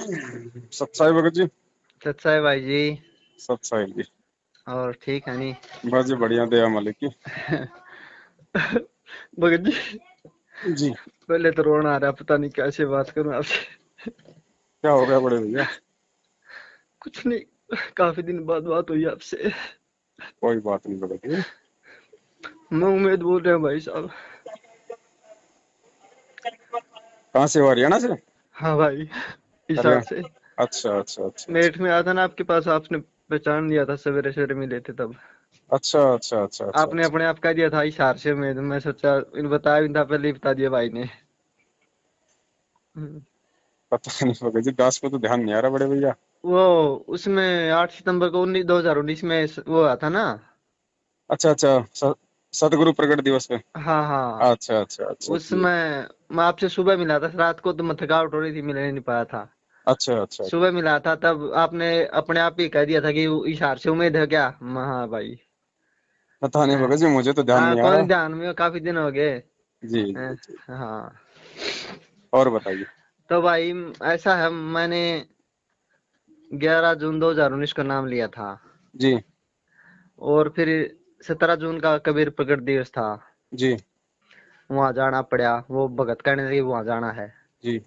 सत्साई भगत जी। सच्चा है भाई जी। सत्साई जी। और ठीक है नहीं? बस जी बढ़िया, दया मालिक की। भगत जी, जी। पहले तो रोना आ रहा, पता नहीं कैसे बात करूं आपसे। क्या हो गया बड़े भैया? कुछ नहीं, काफी दिन बाद बात हुई आपसे। कोई बात नहीं भगत जी। मैं उम्मीद बोल रहा हूँ भाई साहब। कहाँ से हो, हरियाणा से? हाँ भाई, हिसार से। हरियाणा। अच्छा अच्छा अच्छा अच्छा। नेट में आया था ना आपके पास, आपने पहचान लिया था, सवेरे सवेरे मिले थे तब। अच्छा अच्छा अच्छा अच्छा आपने अच्छा। अपने आप कह दिया था हिसार से। मैं सोचा इन बताया भी था, पहले ही बता दिया भाई ने। हम्म। पता नहीं भगत जी, दास पे तो ध्यान नहीं आ रहा बड़े भैया। वो उसमें 8 सितंबर को 2019 में वो आया था ना। अच्छा अच्छा। सतगुरु प्रकट दिवस पे। हाँ हाँ। अच्छा अच्छा अच्छा जी। उसमें मैं आपसे सुबह मिला था, रात को तो मैं थकावट हो रही थी, मिलने नहीं पाया था। अच्छा अच्छा। सुबह मिला था तब आपने अपने आप ही कह दिया था कि इशार से उम्मीद है क्या। हाँ भाई। पता नहीं हाँ भगत जी, मुझे तो ध्यान नहीं आ कौन रहा। ध्यान में हो, काफी दिन हो गए। जी हाँ जी जी। हाँ। और बताइए। तो भाई ऐसा है, मैंने 11 जून 2019 का नाम लिया था। जी और फिर 17 जून का कबीर प्रकट दिवस था। जी वहां जाना पड़ा, वो भगत कहने लगे वहां जाना है। जी।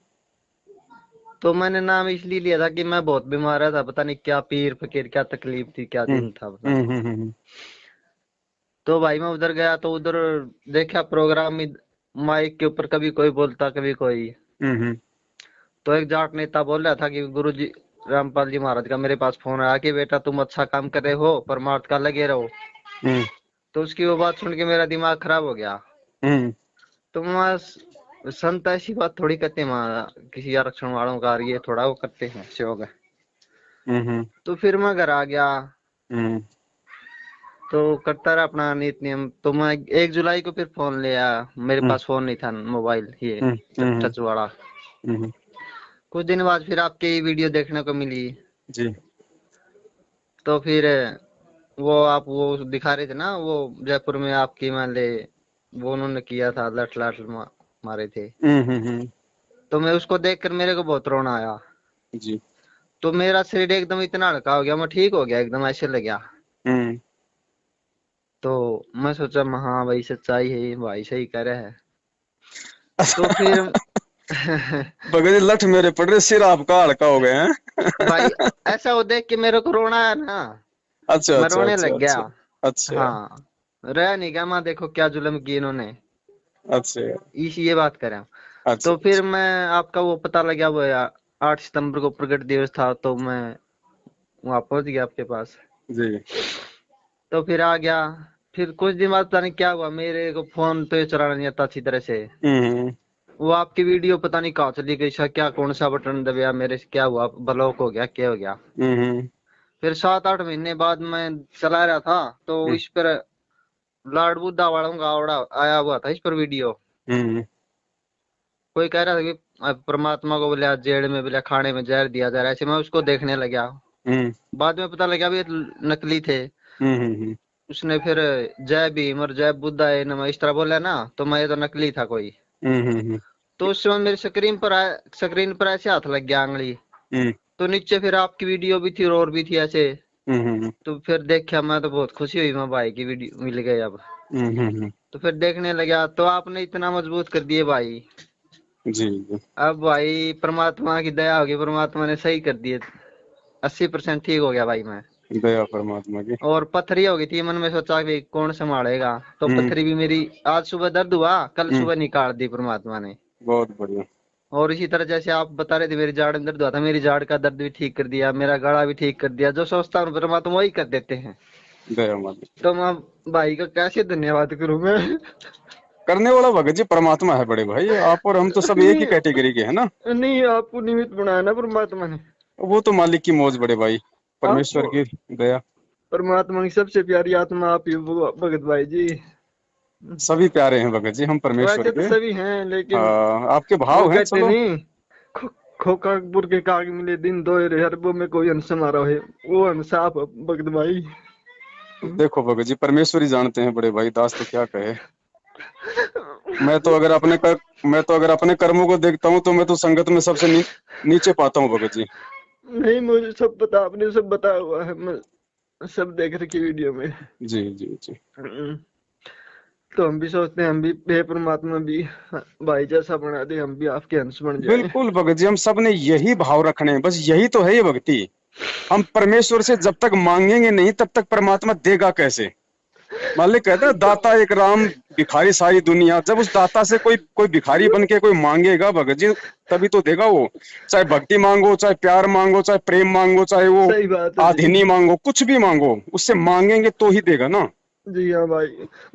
तो मैंने नाम इसलिए लिया था कि मैं बहुत बीमार था, पता नहीं क्या पीर फकीर क्या तकलीफ थी, क्या हम्म दिन था पता नहीं। हम्म। तो भाई मैं उधर गया तो उधर देखा प्रोग्राम में, माइक के ऊपर कभी कोई बोलता कभी कोई। हम्म। तो एक जाट नेता बोल रहा था कि गुरु जी रामपाल जी महाराज का मेरे पास फोन आया कि बेटा तुम अच्छा काम कर रहे हो, परमार्थ का लगे रहो। हम्म तो उसकी वो बात सुन के मेरा दिमाग खराब हो गया। हम्म तो वहाँ संत ऐसी बात थोड़ी करते हैं, वहाँ किसी आरक्षण वालों का ये थोड़ा वो करते हैं सहयोग है। हम्म तो फिर मैं घर आ गया। हम्म तो करता रहा अपना नित नियम। तो मैं 1 जुलाई को फिर फोन लिया। मेरे हम्म पास फोन नहीं था, मोबाइल ये हम्म हम्म टच वाला। हम्म। कुछ दिन बाद फिर आपकी वीडियो देखने को मिली। जी। तो फिर वो आप वो दिखा रहे थे ना, वो जयपुर में आपकी मान ले वो उन्होंने किया था, लठ लठ मारे थे। हम्म। तो मैं उसको देखकर मेरे को बहुत रोना आया। जी। तो मेरा शरीर एकदम इतना हल्का हो गया, मैं ठीक हो गया एकदम, ऐसे लग गया। हम्म। तो मैं सोचा हाँ भाई सच्चाई है, ये भाई सही कह रहा है। तो फिर भगत जी, लठ मेरे पड़ रहे, सिर आपका हल्का हो गए हैं। भाई ऐसा वो देख के मेरे को रोना है ना, अच्छा मैं अच्छा रोने अच्छा लग गया। अच्छा अच्छा हाँ, रह नहीं गया, मैं देखो क्या जुल्म किए इन्होंने, अच्छा इस ये बात करें। अच्छा तो अच्छा। फिर मैं आपका वो पता लगा, वो 8 सितंबर को प्रगट दिवस था, तो मैं वहां पहुंच गया आपके पास। जी। तो फिर आ गया। फिर कुछ दिन बाद पता नहीं क्या हुआ, मेरे को फोन तो चलाना नहीं आता अच्छी तरह से। हम्म वो आपकी वीडियो पता नहीं कहाँ चली गई, क्या कौन सा बटन दबाया, मेरे से क्या हुआ, ब्लॉक हो गया क्या हो गया। हम्म फिर 7-8 महीने बाद मैं चला रहा था, तो हम्म इस पर लॉर्ड बुद्धा वालों का आवड़ा आया हुआ था, इस पर वीडियो। हम्म कोई कह रहा था कि परमात्मा को बोले जेल में बोले खाने में जहर दिया जा रहा है, ऐसे मैं उसको देखने लगा। हम्म बाद में पता लगा भी ये नकली थे। हम्म उसने फिर जय भीम और जय बुद्धा है नमः इस तरह बोला ना, तो मैं ये तो नकली था कोई। हम्म तो उस समय मेरी स्क्रीन पर ऐसे हाथ लग गया आंगली। हम्म तो नीचे फिर आपकी वीडियो भी थी और भी थी ऐसे। हम्म तो फिर देखा मैं, तो बहुत खुशी हुई, मैं भाई की वीडियो मिल गई अब। हम्म। तो फिर देखने लगा, तो आपने इतना मजबूत कर दिए भाई। जी जी। अब भाई परमात्मा की दया होगी, परमात्मा ने सही कर दिए। 80% ठीक हो गया भाई मैं। दया परमात्मा की। और पथरी हो गई थी, मन में सोचा कि कौन संभालेगा, तो हम्म पथरी भी मेरी आज सुबह दर्द हुआ, कल हम्म। सुबह निकाल दी परमात्मा ने। बहुत बढ़िया। और इसी तरह जैसे आप बता रहे थे मेरी जाड़ में दर्द हुआ था, मेरी जाड़ का दर्द भी ठीक कर दिया, मेरा गला भी ठीक कर दिया। जो सोचता हूँ परमात्मा वही कर देते हैं। दया मालिक। तो मैं भाई का कैसे धन्यवाद करूं मैं। करने वाला भगत जी परमात्मा है बड़े भाई, आप और हम तो सब एक ही नहीं कैटेगरी के हैं ना। नहीं, आपको निमित्त बनाया ना परमात्मा ने। वो तो मालिक की मौज बड़े भाई, परमेश्वर आपको की दया। परमात्मा की सबसे प्यारी आत्मा आप ही हो भगत भाई जी। सभी प्यारे हैं भगत जी, हम परमेश्वर वैसे तो के। सभी हैं, लेकिन हाँ, आपके वो भाव हैं, कहते चलो। नहीं, खो, खोकापुर के काग मिले दिन दोहरे, हरबों में कोई हंस मारा है। वो हंस आप भगत भाई। देखो भगत जी, परमेश्वर ही जानते हैं बड़े भाई, दास तो क्या कहे। मैं तो अगर अपने कर्मों को देखता हूँ तो मैं तो संगत में सबसे नीचे पाता हूँ भगत जी। नहीं, मुझे सब पता, आपने सब बताया हुआ है, मैं सब देख रखी वीडियो में। जी जी जी। हम्म, तो हम भी सोचते हैं हम भी हे परमात्मा भी भाई जैसा बना दे, हम भी आपके अंश बन जाए। बिल्कुल भगत जी, हम सब ने यही भाव रखने हैं, बस यही तो है ये भक्ति। हम परमेश्वर से जब तक मांगेंगे नहीं तब तक परमात्मा देगा कैसे। मालिक कहता है दाता एक राम, भिखारी सारी दुनिया। जब उस दाता से कोई कोई भिखारी बन के कोई मांगेगा भगत जी, तभी तो देगा वो। चाहे भक्ति मांगो, चाहे प्यार मांगो, चाहे प्रेम मांगो, चाहे वो सही बात है जी। आधीनी मांगो, कुछ भी मांगो, उससे मांगेंगे तो ही देगा ना। जी हाँ भाई।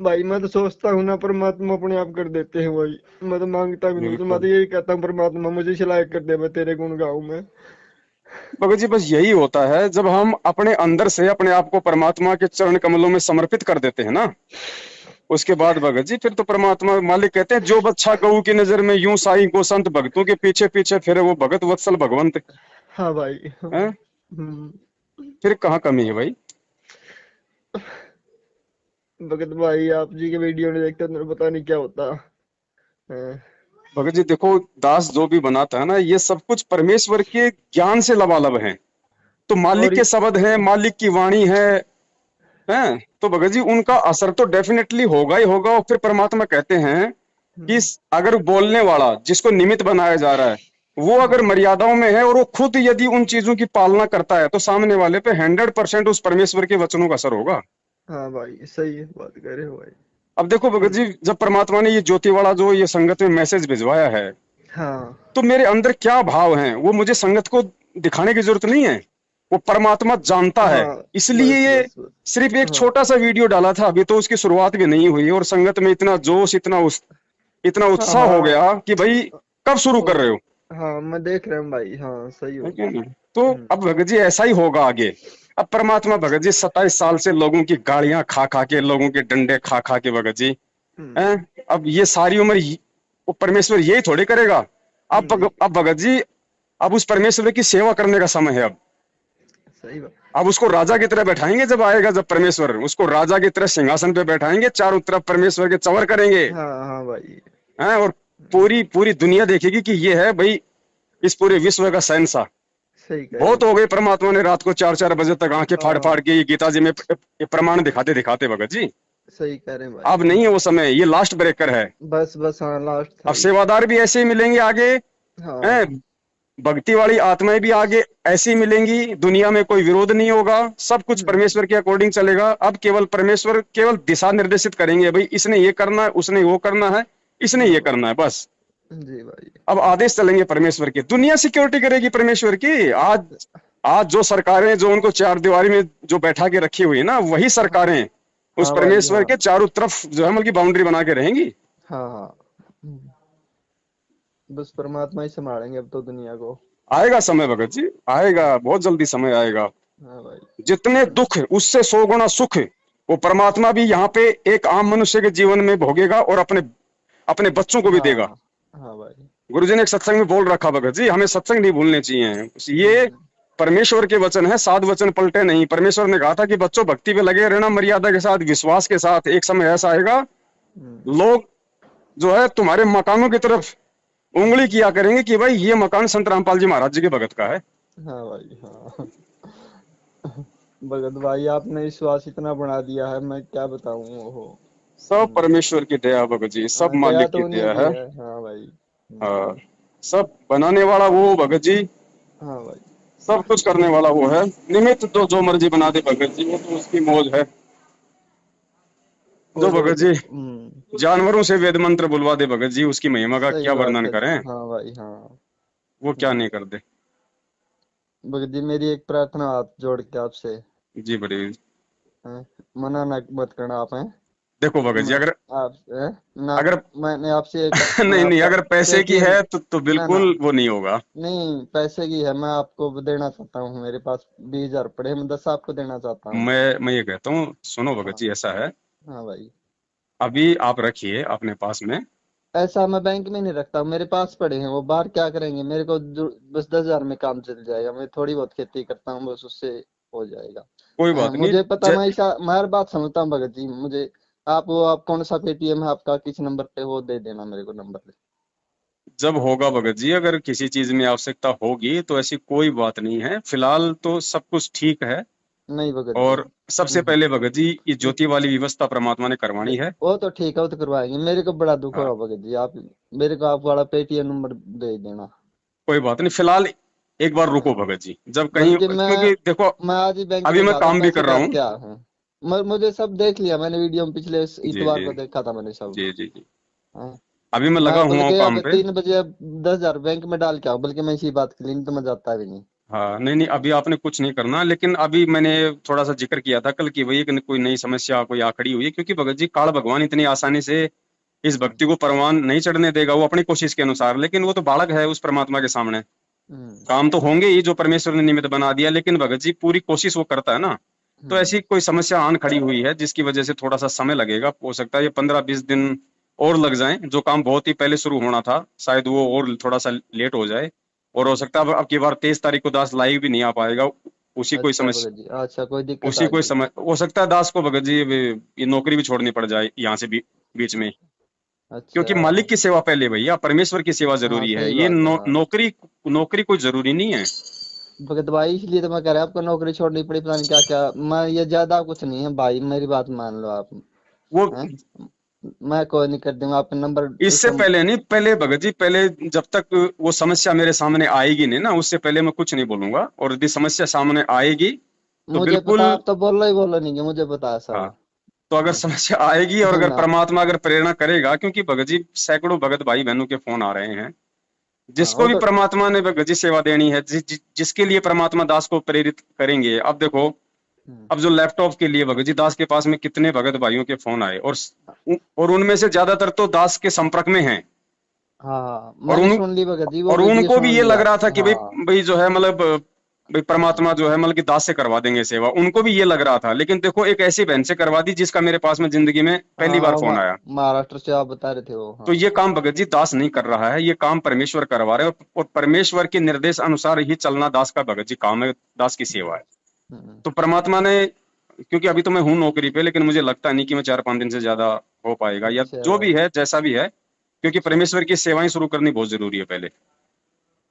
भाई मैं तो सोचता हूँ ना, परमात्मा अपने आप कर देते हैं भाई। मैं तो मांगता भी नहीं, तो मैं तो बिल्कुल यही कहता हूँ परमात्मा मुझे इस लायक कर दे, मैं तेरे गुण गाऊं मैं। भगत जी, बस यही होता है जब हम अपने अंदर से अपने आप को परमात्मा के चरण कमलों में समर्पित कर देते हैं ना, उसके बाद भगत जी फिर तो परमात्मा मालिक कहते हैं जो बच्चा गऊ की नजर में यूं साई को संत भक्तों के पीछे पीछे फिरे वो भगत वत्सल भगवंत हाँ भाई। है। फिर कहाँ कमी है भाई। भगत भाई आप जी के वीडियो नहीं देखते तो पता नहीं क्या होता है। भगत जी देखो, दास जो भी बनाता है ना, ये सब कुछ परमेश्वर के ज्ञान से लबालब है। तो मालिक और के शब्द है, मालिक की वाणी है। तो भगत जी उनका असर तो डेफिनेटली होगा ही होगा। और फिर परमात्मा कहते हैं कि अगर बोलने वाला जिसको निमित्त बनाया जा रहा है वो अगर मर्यादाओं में है और वो खुद यदि उन चीजों की पालना करता है तो सामने वाले पे 100% उस परमेश्वर के वचनों का असर होगा। हाँ भाई सही है, बात कह रहे हो भाई। अब देखो भगत जी, जब परमात्मा ने ये ज्योति वाला जो ये संगत में मैसेज भिजवाया है, हाँ तो मेरे अंदर क्या भाव हैं वो मुझे संगत को दिखाने की जरूरत नहीं है। वो परमात्मा जानता है। हाँ। इसलिए बस ये बस बस। सिर्फ एक हाँ छोटा सा वीडियो डाला था, अभी तो उसकी शुरुआत भी नहीं हुई और संगत में इतना जोश, इतना हाँ उत्साह हो हाँ। गया कि भाई कब शुरू कर रहे और हो। हाँ मैं देख रहा हूँ भाई, हाँ सही हो। है क्या ना। तो अब भगत जी ऐसा ही होगा आगे। अब परमात्मा भगत जी 27 साल से लोगों की गालियां खा खा के, लोगों के डंडे खा खा के भगत जी हैं, हम्म। अब ये सारी उम्र वो परमेश्वर यही थोड़े करेगा। नहीं। अब भगत जी, अब उस परमेश्वर की सेवा करने का समय है अब। सही बात। अब उसको राजा की तरह बैठाएंगे, जब आएगा जब परमेश्वर उसको राजा की तरह सिंहासन पे बैठाएंगे, चारों तरफ परमेश्वर के चवर करेंगे हाँ हाँ भाई। हैं, और पूरी पूरी दुनिया देखेगी कि ये है भाई इस पूरे विश्व का शहंशाह। सही कह रहे हो बहुत हो भाई। गए परमात्मा ने रात को 4 4 बजे तक आंखें फाड़ फाड़ हाँ के ये गीता जी में ये प्रमाण दिखाते दिखाते भगत जी। सही कह रहे हैं अब भाई, नहीं है हाँ। वो समय, ये लास्ट ब्रेकर है। बस बस, हाँ लास्ट था अब ही। सेवादार भी ऐसे ही मिलेंगे आगे हैं, हाँ। भक्ति वाली आत्माएं भी आगे ऐसी ही मिलेंगी। दुनिया में कोई विरोध नहीं होगा, सब कुछ परमेश्वर के अकॉर्डिंग चलेगा। अब केवल परमेश्वर केवल दिशा निर्देशित करेंगे, भाई इसने ये करना है, उसने वो करना है, इसने हाँ ये भाई। करना है, बस। जी भाई। अब आदेश चलेंगे परमेश्वर के, दुनिया सिक्योरिटी करेगी परमेश्वर की। आज आज जो सरकारें जो उनको चार दीवारी में जो बैठा के रखी हुई है ना, वही हाँ सरकारें उस हाँ भाई। परमेश्वर हाँ के चारों तरफ जो है मतलब की बाउंड्री बना के रहेंगी। हाँ हाँ। बस परमात्मा ही संभालेंगे अब तो दुनिया को। आएगा समय भगत जी, आएगा, बहुत जल्दी समय आएगा। हाँ भाई। जितने दुख उससे 100 गुना सुख वो परमात्मा भी यहाँ पे एक आम मनुष्य के जीवन में भोगेगा और अपने अपने बच्चों को भी देगा। हाँ हाँ भाई। गुरुजी ने एक सत्संग में बोल रखा भगत जी, हमें सत्संग नहीं भूलने चाहिए। ये हम्म। परमेश्वर के वचन है, साध वचन पलटे नहीं। परमेश्वर ने कहा था कि बच्चों भक्ति पे लगे रहना, मर्यादा के साथ, विश्वास के साथ। एक समय ऐसा आएगा हम्म। लोग जो है तुम्हारे मकानों की तरफ उंगली किया करेंगे कि भाई ये मकान संत रामपाल जी महाराज जी के भगत का है। हाँ भाई। हाँ। भगत भाई आपने विश्वास इतना बढ़ा दिया है, मैं क्या बताऊं वो। सब परमेश्वर की दया भगत जी, सब हाँ, दया मालिक की तो उन्हीं दया की है। है, हाँ भाई। हाँ, सब बनाने वाला वो भगत जी, हाँ भाई। सब कुछ करने वाला वो है। निमित्त तो जो मर्जी बना दे भगत जी, वो तो उसकी मौज है। जो और भगत जी हम्म। जानवरों से वेद मंत्र बुलवा दे भगत जी, उसकी महिमा का सही क्या बात वर्णन है। करें। हाँ भाई। हाँ। वो क्या नहीं कर दे। भगत जी मेरी एक प्रार्थना हाथ जोड़ के आपसे। जी बड़ी। हैं? मना ना मत करना आप, हैं। देखो भगत जी, मैं अगर आप हैं? ना। अगर मैंने आपसे एक, मैं नहीं नहीं, आपका अगर पैसे की पेटीएम, है तो ना ना, बिल्कुल वो नहीं होगा। नहीं पैसे की है, मैं आपको देना चाहता हूँ, मेरे पास 20,000 पड़े हैं, मैं 10 आपको देना चाहता हूँ। मैं ये कहता हूँ, सुनो भगत हाँ। जी, ऐसा है, हाँ भाई। अभी आप रखिए अपने पास में। ऐसा मैं बैंक में नहीं रखता, मेरे पास पड़े हैं, वो बाहर क्या करेंगे, मेरे को बस 10,000 में काम चल जाएगा, मैं थोड़ी बहुत खेती करता हूँ, बस उससे हो जाएगा। कोई बात नहीं। मुझे पता, मैं हर बात समझता हूँ भगत जी, मुझे आप कौन सा पेटीएम है आपका, किस नंबर पे, वो दे देना मेरे को नंबर पे। जब होगा भगत जी, अगर किसी चीज में आवश्यकता होगी तो ऐसी कोई बात नहीं है, फिलहाल तो सब कुछ ठीक है। नहीं भगत जी। और सबसे पहले भगत जी, ये ज्योति वाली व्यवस्था परमात्मा ने करवानी है। वो तो ठीक है, वो तो करवाएंगे। मेरे को बड़ा दुख हो हाँ, रहा भगत जी, आप मेरे को आप वाला पेटीएम नंबर दे देना। कोई बात नहीं, फिलहाल एक बार रुको भगत जी, जब कहीं, बल्कि क्योंकि देखो मैं आज ही बैंक अभी में मैं गया था, काम भी पैसे कर रहा डाल हूँ। के आया हूँ। मुझे सब देख लिया मैंने, वीडियो में पिछले जी इतवार जी को देखा था मैंने सब। जी जी जी। हाँ। अभी मैं लगा मैं हुआ हूँ बल्कि अब काम पे। 3 बजे अब 10,000 बैंक में डाल के आओ, बल्कि मैं इसी बात के लिए, नहीं तो मैं जाता भी नहीं। हाँ, नहीं नहीं, अभी आपने कुछ नहीं करना, लेकिन अभी मैंने थोड़ा सा जिक्र किया था कल की, वही कि कोई नई समस्या कोई आ खड़ी हुई है, क्योंकि भगत जी काल भगवान इतनी आसानी से इस भक्ति को परवान नहीं चढ़ने देगा, वो अपनी कोशिश के अनुसार, लेकिन वो तो बालक है उस परमात्मा के सामने। हम्म। काम तो होंगे ही जो परमेश्वर ने निमित्त बना दिया, लेकिन भगत जी पूरी कोशिश वो करता है ना। तो हम्म। ऐसी कोई समस्या आन खड़ी हुई है जिसकी वजह से थोड़ा सा समय लगेगा, हो सकता है ये 15-20 दिन और लग जाएं। जो काम बहुत ही पहले शुरू होना था शायद वो और थोड़ा सा लेट हो जाए। और हो सकता है अब की बार 23 तारीख को दास लाइव भी नहीं आ पाएगा। उसी कोई अच्छा समस्या, भगत जी, अच्छा कोई दिक्कत उसी आ कोई गई। समय हो सकता है दास को भगत जी ये नौकरी भी छोड़नी पड़ जाए यहाँ से भी बीच में। क्योंकि अच्छा। मालिक की सेवा पहले भैया, परमेश्वर की सेवा हाँ जरूरी है, सही ये बात है, हाँ। नौकरी, नौकरी कोई जरूरी नहीं है। भगत भाई इसलिए तो मैं कह रहा आपको नौकरी छोड़नी पड़ी, पता नहीं क्या क्या। मैं ये ज्यादा कुछ नहीं है भाई, मेरी बात मान लो आप। वो हैं? मैं कोई नहीं कर दूंगा, आपका नंबर इससे इसको। पहले नहीं, पहले भगत जी, पहले जब तक वो समस्या मेरे सामने आएगी नहीं ना, उससे पहले मैं कुछ नहीं बोलूंगा, और यदि समस्या सामने आएगी तो मुझे पता, बिल्कुल। आप तो बोलो ही बोलो नहीं है, मुझे पता है हाँ, सब। तो अगर हाँ। समस्या आएगी और है अगर ना। परमात्मा अगर प्रेरणा करेगा, क्योंकि भगत जी सैकड़ों भगत भाई बहनों के फोन आ रहे हैं, हाँ जिसको वो भी तो। परमात्मा ने भगत जी सेवा देनी है, जिसके लिए परमात्मा दास को प्रेरित करेंगे। अब देखो, हम्म। अब जो लैपटॉप के लिए भगत जी दास के पास में कितने भगत भाइयों के फोन आए, और उनमें से ज्यादातर तो दास के संपर्क में हैं। हाँ हाँ, और मैंने उन सुन ली भगत जी, वो और वीडियो उनको भी सुन ये लग लिया। रहा था कि भाई, हाँ। भाई जो है मतलब भाई परमात्मा जो है मतलब कि दास से करवा देंगे सेवा, उनको भी ये लग रहा था। लेकिन देखो एक ऐसी बहन से करवा दी जिसका मेरे पास में जिंदगी में हाँ पहली बार हाँ, फोन आया। महाराष्ट्र से आप बता रहे थे वो, तो हाँ। ये काम भगत जी दास नहीं कर रहा है, ये काम परमेश्वर करवा रहे हैं, और परमेश्वर के निर्देश अनुसार ही चलना दास का भगत जी काम है, दास की सेवा है। हम्म। तो परमात्मा ने, क्योंकि अभी तो मैं हूं नौकरी पे, लेकिन मुझे लगता नहीं कि मैं 4-5 दिन से ज्यादा हो पाएगा, या अच्छा जो भी है जैसा भी है, क्योंकि परमेश्वर की सेवाएं शुरू करनी बहुत जरूरी है पहले।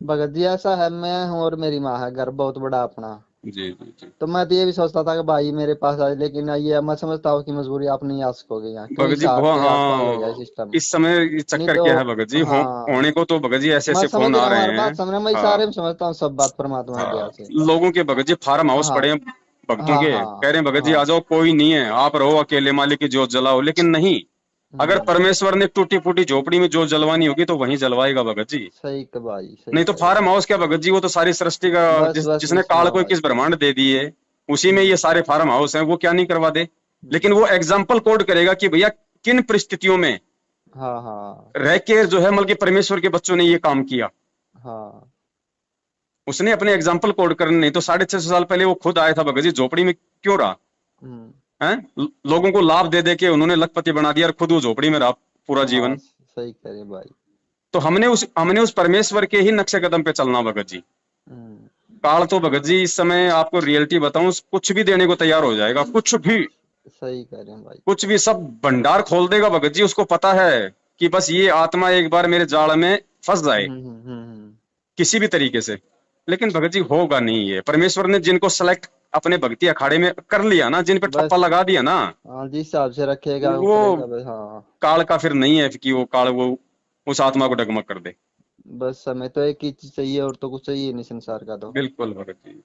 भगत जी ऐसा है, मैं हूँ और मेरी माँ है, घर बहुत बड़ा अपना। जी जी जी। तो मैं तो ये भी सोचता था कि भाई मेरे पास आए, लेकिन ये मैं समझता हूँ कि मजबूरी आप नहीं आ सकोगे यहाँ, क्यों भगत जी हिसाब बहुत, के आसपास हो गया हाँ, सिस्टम। इस समय ये नहीं चक्कर तो। क्या है भगत जी, हाँ। होने को तो भगत जी ऐसे मैं ऐसे समझ फोन आ रहा हूँ, रहे हर हैं। बात समझ रहा हूँ, मैं हाँ इशारे में समझता हूँ सब बात परमात्मा की दया हाँ, से। लोगों के भगत जी फार्म हाउस हाँ पड़े हैं भक्तों हाँ के, हाँ कह रहे हैं भगत जी आ हाँ। जाओ, कोई नहीं है, आप रहो अकेले, मालिक की जोत जलाओ, लेकिन नहीं। अगर हम्म। परमेश्वर ने टूटी फूटी झोपड़ी में जोत जलवानी होगी तो वहीं जलवाएगा भगत जी। सही का भाई, सही नहीं तो कह रहे हो। फार्म हाउस क्या भगत जी, वो तो सारी सृष्टि का, बस बस जिसने बस, काल हाँ को भाई। 21 ब्रह्मांड दे दिए, उसी में ये हम्म। सारे फार्म हाउस हैं, वो क्या नहीं करवा दे। हम्म। लेकिन वो एग्जाम्पल कोड करेगा कि भैया किन परिस्थितियों में हाँ हाँ रह के जो है मतलब कि परमेश्वर के बच्चों ने ये काम किया। हाँ। उसने अपने एग्जाम्पल कोड करने, नहीं तो 650 साल पहले वो खुद आया था भगत जी, झोपड़ी में क्यों रहा हम्म। है? लोगों को लाभ दे दे के उन्होंने लखपति बना दिया, और खुद वो झोपड़ी में रहा पूरा हाँ जीवन। सही कह रहे भाई। तो हमने उस परमेश्वर के ही नक्शे कदम पे चलना भगत जी। हम्म। काल तो भगत जी इस समय आपको रियलिटी बताऊं, कुछ भी देने को तैयार हो जाएगा, कुछ भी, सही कह रहे हैं भाई। कुछ भी, सब भंडार खोल देगा भगत जी। उसको पता है कि बस ये आत्मा एक बार मेरे जाल में फंस जाए किसी भी तरीके से। लेकिन भगत जी होगा नहीं, ये परमेश्वर ने जिनको सेलेक्ट अपने भक्ति अखाड़े में कर लिया ना, जिन पे ठप्पा बस। लगा दिया ना, हाँ जिस हिसाब से रखेगा वो ऊपरेगा बस, हाँ। काल का फिर नहीं है कि वो काल वो उस आत्मा को डगमग कर दे। बस हमें तो एक ही चीज चाहिए, और तो कुछ चाहिए नहीं संसार का तो। बिल्कुल भगत जी।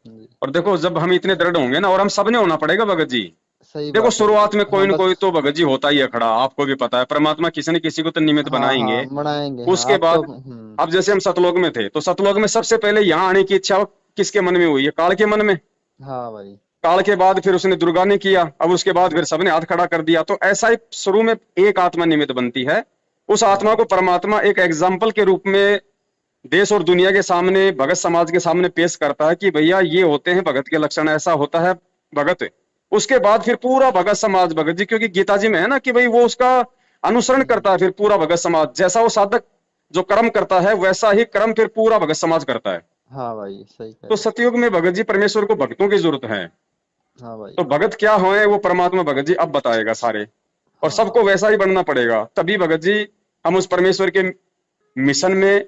जी। और देखो जब हम इतने दृढ़ होंगे ना, और हम सबने होना पड़ेगा भगत जी। सही देखो बात है भगत शुरुआत में जी, कोई हाँ न बस। कोई तो भगत जी होता ही है खड़ा, आपको भी पता है, परमात्मा किसी न किसी को तो निमित्त हाँ बनाएंगे। हाँ बनाएंगे, हाँ उसके आप तो। बाद, अब जैसे हम सतलोक में थे, तो सतलोक में सबसे पहले यहाँ आने की इच्छा किसके मन में हुई है? काल के मन में। हाँ भाई। काल के बाद फिर उसने दुर्गा ने किया, अब उसके बाद फिर सबने हाथ खड़ा कर दिया। तो ऐसा ही शुरू में एक आत्मा निमित्त बनती है, उस आत्मा हाँ। को परमात्मा एक एग्जाम्पल के रूप में देश और दुनिया के सामने, भगत समाज के सामने पेश करता है कि भैया ये होते हैं भगत के लक्षण, ऐसा होता है भगत। उसके बाद फिर पूरा भगत समाज भगत जी, क्योंकि गीता जी में है ना कि भाई वो उसका अनुसरण करता है, फिर पूरा भगत समाज, जैसा वो साधक जो कर्म करता है वैसा ही कर्म फिर पूरा भगत समाज करता है। हाँ भाई सही कह तो रहे हो। सतयुग में भगत जी परमेश्वर को भक्तों की जरूरत है। हाँ भाई। तो भगत क्या होए वो परमात्मा भगत जी अब बताएगा सारे। और सबको वैसा ही बनना पड़ेगा, तभी भगत जी हम उस परमेश्वर के मिशन में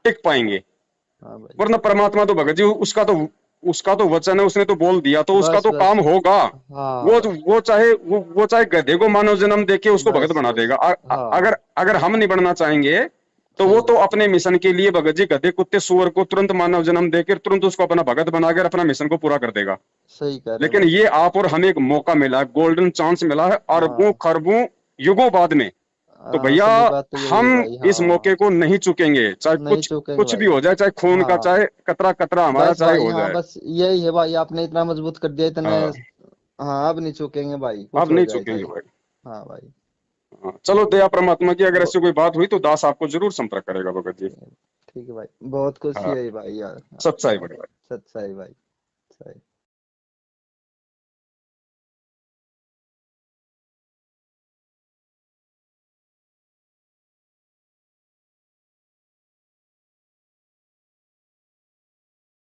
टिक पाएंगे। हाँ भाई। वरना परमात्मा तो भगत जी उसका तो वचन है, उसने तो बोल दिया तो उसका बस तो बस। काम होगा। हाँ वो चाहे गधे को मानव जन्म देके उसको भगत बस बना बस। देगा। हाँ अगर अगर हम नहीं बनना चाहेंगे तो वो सही तो बात है। अपने मिशन के लिए भगत जी गधे कुत्ते सुअर को तुरंत मानव जन्म देकर तुरंत उसको अपना भगत बनाकर अपना मिशन को पूरा कर देगा। सही कह रहे हो लेकिन भाई। ये आप और हमें एक मौका मिला है, गोल्डन चांस मिला है अरबों हाँ खरबों युगों बाद में। तो भैया असली बात तो यही हम है भाई। इस मौके हाँ को नहीं चुकेंगे, चाहे नहीं कुछ चूकेंगे कुछ भी भाई। हो जाए, चाहे खून का, हाँ चाहे कतरा कतरा हमारा बस चाहे भाई। हो हाँ जाए। बस यही है भाई, आपने इतना मजबूत कर दिया इतने। हाँ, हाँ अब नहीं चूकेंगे भाई, कुछ अब हो नहीं जाए चुकेंगे चाहे। भाई। हाँ भाई। हाँ, चलो दया परमात्मा की, अगर ब- ऐसी कोई बात हुई तो दास आपको जरूर संपर्क करेगा भगत जी। ठीक है भाई, बहुत खुशी हाँ, है भाई यार। सच्चाई बड़ी भाई। सच्चाई भाई। सही।